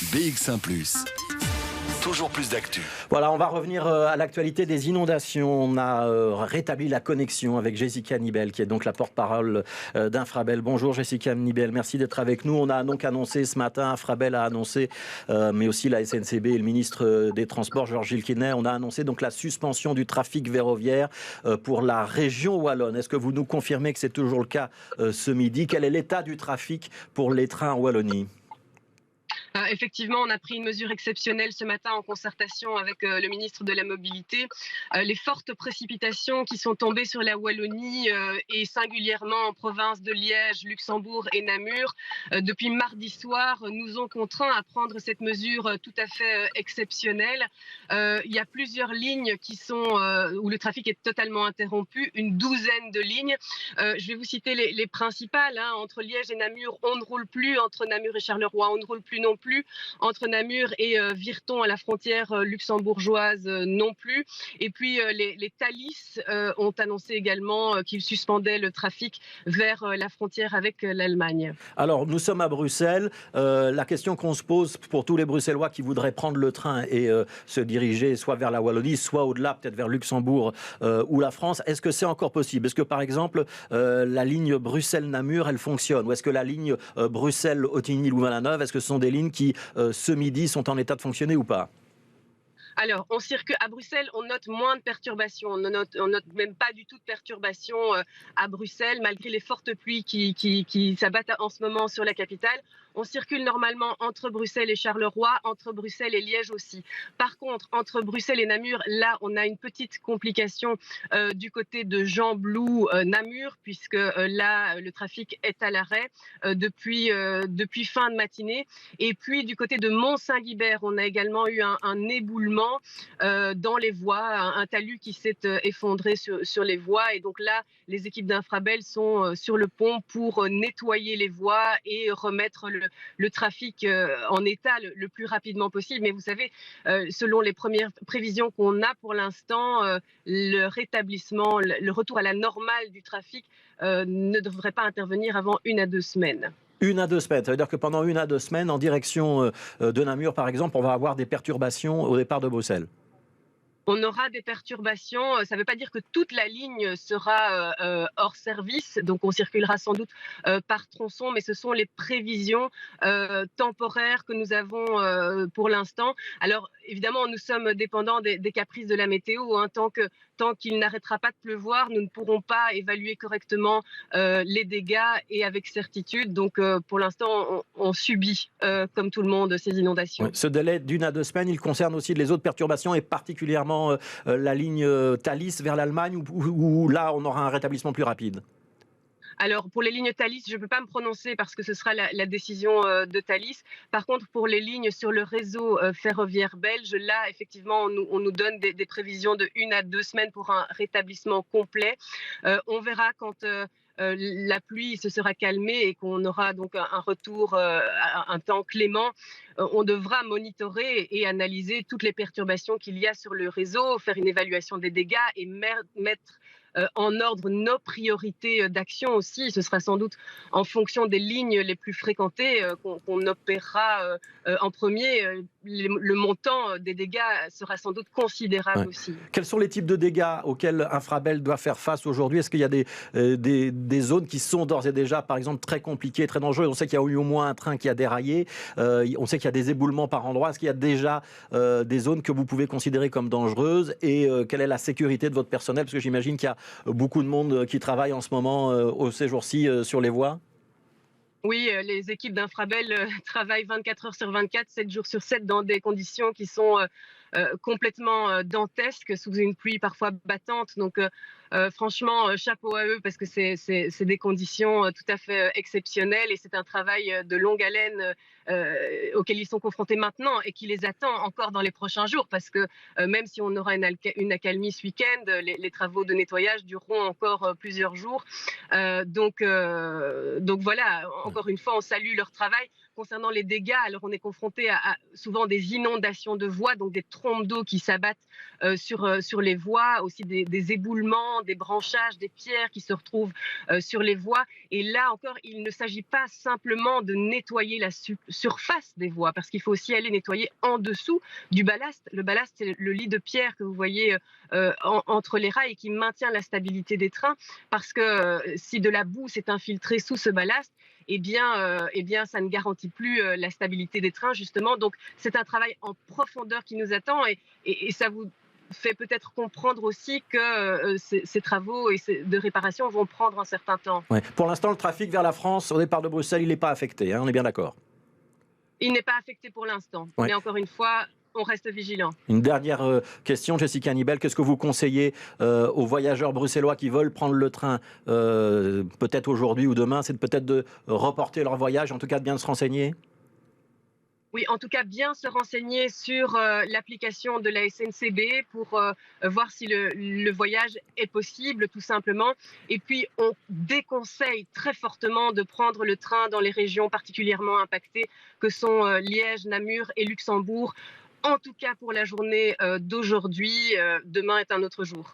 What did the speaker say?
BX1 +. Toujours plus d'actu. Voilà, on va revenir à l'actualité des inondations. On a rétabli la connexion avec Jessica Nibel, qui est donc la porte-parole d'Infrabel. Bonjour Jessica Nibel, merci d'être avec nous. On a donc annoncé ce matin, Infrabel a annoncé, mais aussi la SNCB et le ministre des Transports, Georges Kilkenny, on a annoncé donc la suspension du trafic ferroviaire pour la région wallonne. Est-ce que vous nous confirmez que c'est toujours le cas ce midi? Quel est l'état du trafic pour les trains en Wallonie? Effectivement, on a pris une mesure exceptionnelle ce matin en concertation avec le ministre de la Mobilité. Les fortes précipitations qui sont tombées sur la Wallonie et singulièrement en province de Liège, Luxembourg et Namur depuis mardi soir nous ont contraints à prendre cette mesure tout à fait exceptionnelle. Il y a plusieurs lignes qui sont où le trafic est totalement interrompu, une douzaine de lignes. Je vais vous citer les principales. Entre Liège et Namur, on ne roule plus. Entre Namur et Charleroi, on ne roule plus non plus. Entre Namur et Virton à la frontière luxembourgeoise non plus. Et puis les Thalys ont annoncé également qu'ils suspendaient le trafic vers la frontière avec l'Allemagne. Alors nous sommes à Bruxelles. La question qu'on se pose pour tous les Bruxellois qui voudraient prendre le train et se diriger soit vers la Wallonie, soit au-delà, peut-être vers Luxembourg ou la France, est-ce que c'est encore possible? Est-ce que par exemple la ligne Bruxelles-Namur, elle fonctionne? Ou est-ce que la ligne Bruxelles-Autigny-Louvain-la-Neuve, est-ce que ce sont des lignes qui, ce midi, sont en état de fonctionner ou pas? Alors, on circule à Bruxelles, on note moins de perturbations. On note même pas du tout de perturbations à Bruxelles, malgré les fortes pluies qui s'abattent en ce moment sur la capitale. On circule normalement entre Bruxelles et Charleroi, entre Bruxelles et Liège aussi. Par contre, entre Bruxelles et Namur, là, on a une petite complication du côté de Jean-Blou-Namur, puisque là, le trafic est à l'arrêt depuis fin de matinée. Et puis, du côté de Mont-Saint-Guibert, on a également eu un éboulement dans les voies, un talus qui s'est effondré sur les voies. Et donc là, les équipes d'Infrabel sont sur le pont pour nettoyer les voies et remettre le trafic en état le plus rapidement possible. Mais vous savez, selon les premières prévisions qu'on a pour l'instant, le rétablissement, le retour à la normale du trafic ne devrait pas intervenir avant 1 à 2 semaines. 1 à 2 semaines, ça veut dire que pendant 1 à 2 semaines, en direction de Namur par exemple, on va avoir des perturbations au départ de Bruxelles. On aura des perturbations, ça ne veut pas dire que toute la ligne sera hors service, donc on circulera sans doute par tronçon, mais ce sont les prévisions temporaires que nous avons pour l'instant. Alors évidemment, nous sommes dépendants des caprices de la météo, tant qu'il n'arrêtera pas de pleuvoir, nous ne pourrons pas évaluer correctement les dégâts et avec certitude. Donc pour l'instant, on subit, comme tout le monde, ces inondations. Oui, ce délai d'1 à 2 semaines, il concerne aussi les autres perturbations et particulièrement la ligne Thalys vers l'Allemagne où là on aura un rétablissement plus rapide. Alors, pour les lignes Thalys, je ne peux pas me prononcer parce que ce sera la décision de Thalys. Par contre, pour les lignes sur le réseau ferroviaire belge, là, effectivement, on nous donne des prévisions de 1 à 2 semaines pour un rétablissement complet. On verra quand la pluie se sera calmée et qu'on aura donc un retour à un temps clément. On devra monitorer et analyser toutes les perturbations qu'il y a sur le réseau, faire une évaluation des dégâts et mettre en ordre nos priorités d'action aussi. Ce sera sans doute en fonction des lignes les plus fréquentées qu'on opérera en premier. Le montant des dégâts sera sans doute considérable aussi. Quels sont les types de dégâts auxquels Infrabel doit faire face aujourd'hui? Est-ce qu'il y a des zones qui sont d'ores et déjà, par exemple, très compliquées, très dangereuses? On sait qu'il y a eu au moins un train qui a déraillé. On sait qu'il y a des éboulements par endroits. Est-ce qu'il y a déjà des zones que vous pouvez considérer comme dangereuses? Et quelle est la sécurité de votre personnel? Parce que j'imagine qu'il y a beaucoup de monde qui travaille en ce moment, ces jours-ci, sur les voies. Oui, les équipes d'Infrabel travaillent 24 heures sur 24, 7 jours sur 7 dans des conditions qui sont complètement dantesques, sous une pluie parfois battante. Donc franchement, chapeau à eux parce que c'est des conditions tout à fait exceptionnelles et c'est un travail de longue haleine auquel ils sont confrontés maintenant et qui les attend encore dans les prochains jours parce que même si on aura une accalmie ce week-end, les travaux de nettoyage dureront encore plusieurs jours. Donc voilà, encore une fois, on salue leur travail concernant les dégâts, alors on est confronté à souvent des inondations de voies, donc des trombes d'eau qui s'abattent sur les voies, aussi des éboulements, des branchages, des pierres qui se retrouvent sur les voies. Et là encore, il ne s'agit pas simplement de nettoyer la surface des voies, parce qu'il faut aussi aller nettoyer en dessous du ballast. Le ballast, c'est le lit de pierre que vous voyez entre les rails et qui maintient la stabilité des trains, parce que si de la boue s'est infiltrée sous ce ballast, eh bien, ça ne garantit plus la stabilité des trains, justement. Donc, c'est un travail en profondeur qui nous attend et ça vous fait peut-être comprendre aussi que ces travaux de réparation vont prendre un certain temps. Ouais. Pour l'instant, le trafic vers la France, au départ de Bruxelles, il n'est pas affecté, hein, on est bien d'accord? Il n'est pas affecté pour l'instant, Ouais. mais encore une fois, on reste vigilant. Une dernière question, Jessica Nibel. Qu'est-ce que vous conseillez aux voyageurs bruxellois qui veulent prendre le train, peut-être aujourd'hui ou demain? C'est peut-être de reporter leur voyage, en tout cas de bien se renseigner? Oui, en tout cas, bien se renseigner sur l'application de la SNCB pour voir si le voyage est possible, tout simplement. Et puis, on déconseille très fortement de prendre le train dans les régions particulièrement impactées, que sont Liège, Namur et Luxembourg. En tout cas, pour la journée d'aujourd'hui, demain est un autre jour.